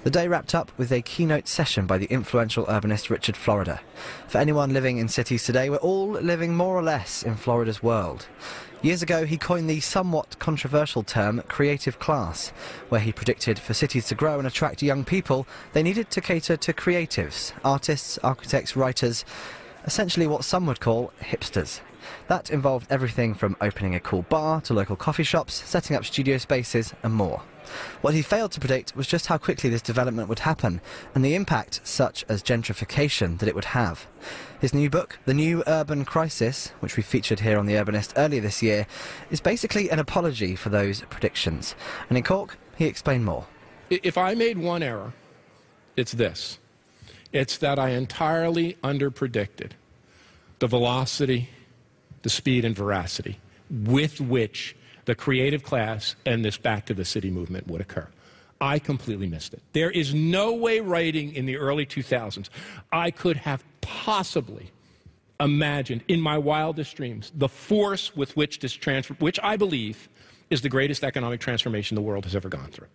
The day wrapped up with a keynote session by the influential urbanist Richard Florida. For anyone living in cities today, we're all living more or less in Florida's world. Years ago, he coined the somewhat controversial term creative class, where he predicted for cities to grow and attract young people, they needed to cater to creatives, artists, architects, writers, essentially what some would call hipsters. That involved everything from opening a cool bar to local coffee shops, setting up studio spaces and more. What he failed to predict was just how quickly this development would happen and the impact, such as gentrification, that it would have. His new book, The New Urban Crisis, which we featured here on The Urbanist earlier this year, is basically an apology for those predictions. And in Cork, he explained more. If I made one error, it's this. It's that I entirely underpredicted the velocity, the speed and veracity with which the creative class and this back to the city movement would occur. I completely missed it. There is no way writing in the early 2000s I could have possibly imagined in my wildest dreams the force with which this which I believe is the greatest economic transformation the world has ever gone through.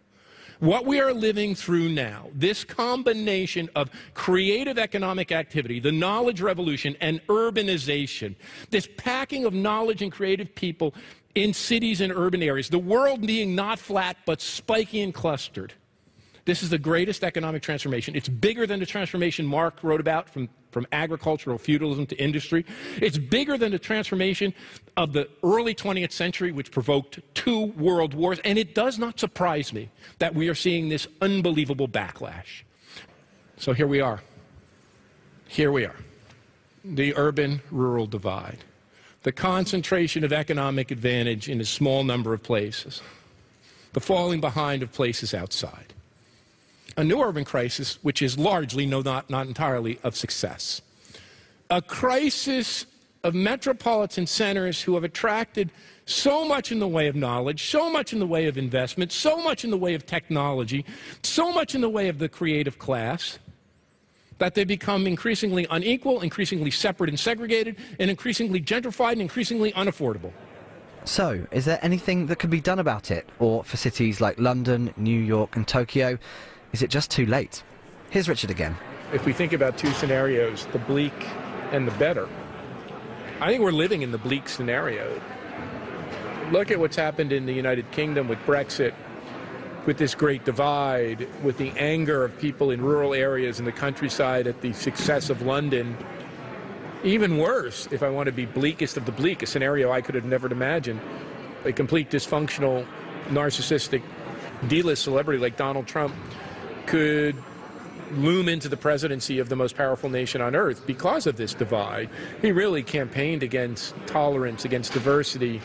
What we are living through now, this combination of creative economic activity, the knowledge revolution, and urbanization, this packing of knowledge and creative people in cities and urban areas, the world being not flat but spiky and clustered. This is the greatest economic transformation. It's bigger than the transformation Marx wrote about from agricultural feudalism to industry. It's bigger than the transformation of the early 20th century, which provoked 2 world wars. And it does not surprise me that we are seeing this unbelievable backlash. So here we are. Here we are. The urban-rural divide. The concentration of economic advantage in a small number of places. The falling behind of places outside. A new urban crisis, which is largely, no, not entirely, of success. A crisis of metropolitan centers who have attracted so much in the way of knowledge, so much in the way of investment, so much in the way of technology, so much in the way of the creative class, that they become increasingly unequal, increasingly separate and segregated, and increasingly gentrified and increasingly unaffordable. So, is there anything that could be done about it? Or for cities like London, New York and Tokyo, is it just too late? Here's Richard again. If we think about 2 scenarios, the bleak and the better, I think we're living in the bleak scenario. Look at what's happened in the United Kingdom with Brexit, with this great divide, with the anger of people in rural areas in the countryside at the success of London. Even worse, if I want to be bleakest of the bleak, a scenario I could have never imagined, a complete dysfunctional, narcissistic, D-list celebrity like Donald Trump could loom into the presidency of the most powerful nation on earth because of this divide. He really campaigned against tolerance, against diversity,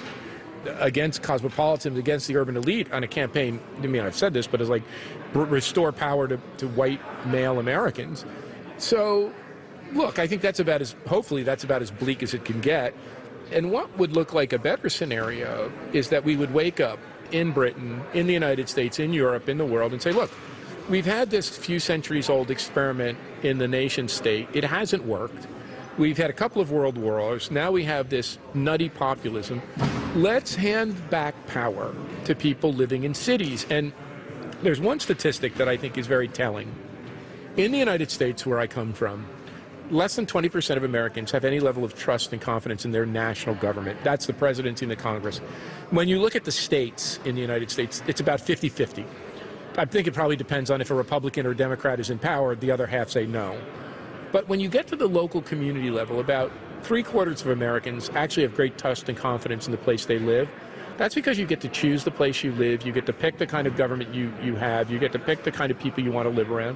against cosmopolitanism, against the urban elite on a campaign, I mean, I've said this, but it's like restore power to white male Americans. So, look, I think that's about as, hopefully that's about as bleak as it can get. And what would look like a better scenario is that we would wake up in Britain, in the United States, in Europe, in the world, and say, look, we've had this few centuries old experiment in the nation state. It hasn't worked. We've had a couple of world wars. Now we have this nutty populism. Let's hand back power to people living in cities. And there's one statistic that I think is very telling. In the United States, where I come from, less than 20% of Americans have any level of trust and confidence in their national government. That's the presidency and the Congress. When you look at the states in the United States, it's about 50-50. I think it probably depends on if a Republican or a Democrat is in power, the other half say no. But when you get to the local community level, about 3/4 of Americans actually have great trust and confidence in the place they live. That's because you get to choose the place you live, you get to pick the kind of government you have, you get to pick the kind of people you want to live around.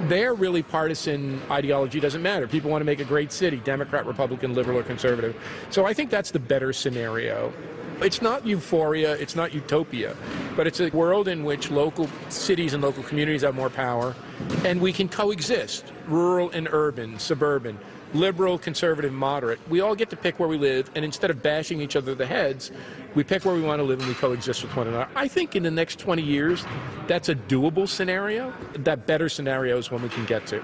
There, really, partisan ideology doesn't matter. People want to make a great city, Democrat, Republican, liberal, or conservative. So I think that's the better scenario. It's not euphoria, it's not utopia, but it's a world in which local cities and local communities have more power, and we can coexist, rural and urban, suburban, liberal, conservative, moderate. We all get to pick where we live, and instead of bashing each other in the heads, we pick where we want to live and we coexist with one another. I think in the next 20 years, that's a doable scenario. That better scenario is one we can get to.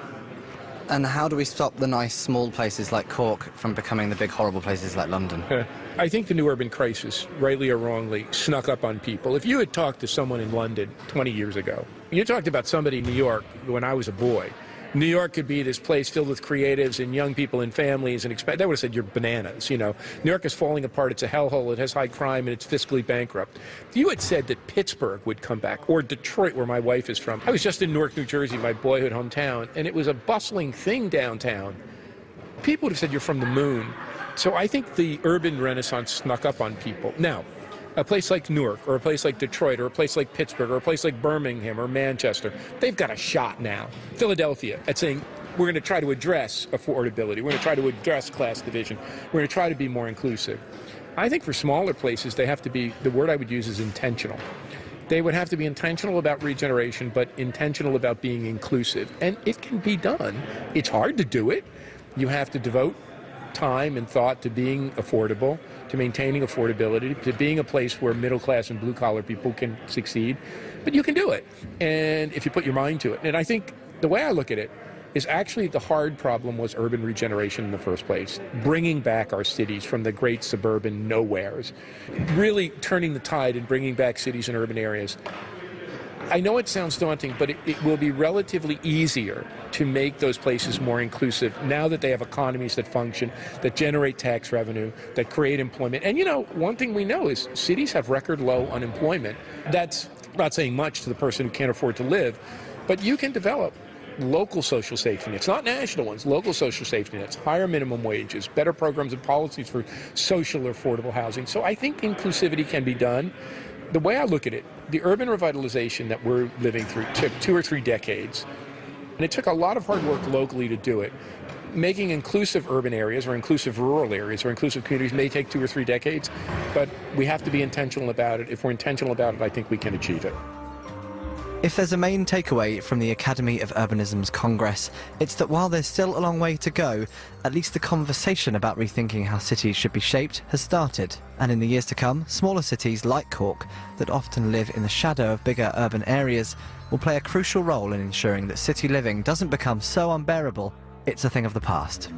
And how do we stop the nice small places like Cork from becoming the big horrible places like London? I think the new urban crisis, rightly or wrongly, snuck up on people. If you had talked to someone in London 20 years ago, you talked about somebody in New York when I was a boy, New York could be this place filled with creatives and young people and families, and they would have said, you're bananas, you know. New York is falling apart, it's a hellhole, it has high crime, and it's fiscally bankrupt. If you had said that Pittsburgh would come back, or Detroit, where my wife is from. I was just in Newark, New Jersey, my boyhood hometown, and it was a bustling thing downtown. People would have said, you're from the moon. So I think the urban renaissance snuck up on people. Now, a place like Newark, or a place like Detroit, or a place like Pittsburgh, or a place like Birmingham or Manchester, they've got a shot now. Philadelphia, at saying, we're going to try to address affordability, we're going to try to address class division, we're going to try to be more inclusive. I think for smaller places, they have to be, the word I would use is intentional. They would have to be intentional about regeneration, but intentional about being inclusive. And it can be done. It's hard to do it. You have to devote time and thought to being affordable, to maintaining affordability, to being a place where middle-class and blue-collar people can succeed. But you can do it, and if you put your mind to it. And I think the way I look at it is actually the hard problem was urban regeneration in the first place, bringing back our cities from the great suburban nowheres, really turning the tide and bringing back cities and urban areas. I know it sounds daunting, but it will be relatively easier to make those places more inclusive now that they have economies that function, that generate tax revenue, that create employment. And, you know, one thing we know is cities have record low unemployment. That's not saying much to the person who can't afford to live, but you can develop local social safety nets, not national ones, local social safety nets, higher minimum wages, better programs and policies for social or affordable housing. So I think inclusivity can be done. The way I look at it, the urban revitalization that we're living through took 2 or 3 decades, and it took a lot of hard work locally to do it. Making inclusive urban areas or inclusive rural areas or inclusive communities may take 2 or 3 decades, but we have to be intentional about it. If we're intentional about it, I think we can achieve it. If there's a main takeaway from the Academy of Urbanism's Congress, it's that while there's still a long way to go, at least the conversation about rethinking how cities should be shaped has started. And in the years to come, smaller cities like Cork, that often live in the shadow of bigger urban areas, will play a crucial role in ensuring that city living doesn't become so unbearable it's a thing of the past.